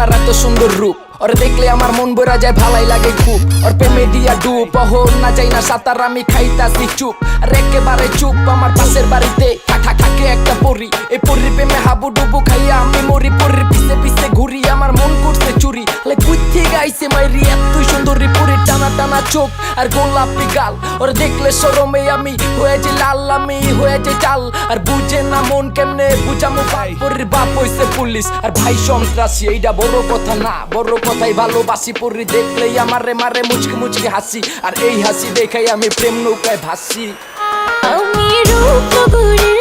সোনার এত সুন্দর রূপ, ওরে দেখলে আমার মন ভরা যায়, ভালাই লাগে খুব। ওর প্রেমে দিয়া ডুব, অহর না যাই না সাঁতার, আমি খাইতাছি চুপ আর একেবারে চুপ। আমার পাশের বাড়িতে থাকে একটা পরী, এই পরীর প্রেমে হাবু ডুবু খাইয়া আমি মরি। পরীর পিছে পিছে ঘুরি, আমার মন করছে চুরি। কুইথে গাইছে মাইরি এতই সুন্দরী পরী, টানা টানা চোখ আর গোলাপি গাল। ওরে দেখলে শরমে আমি হয়ে যে লাল, আমি হয়ে যে চাল। আর বুঝে না মন কেমনে বুঝামো ভাই, পরীর বাপ হইছে পুলিশ আর ভাই সন্ত্রাসী। এইটা বড় কথা না, বড় কথাই ভালোবাসি। পরী দেখলেই আমারে মারে মুচকি মুচকি হাসি, আর এই হাসি দেখাই আমি প্রেম নৌকায় ভাসি। আমি রূপনগরের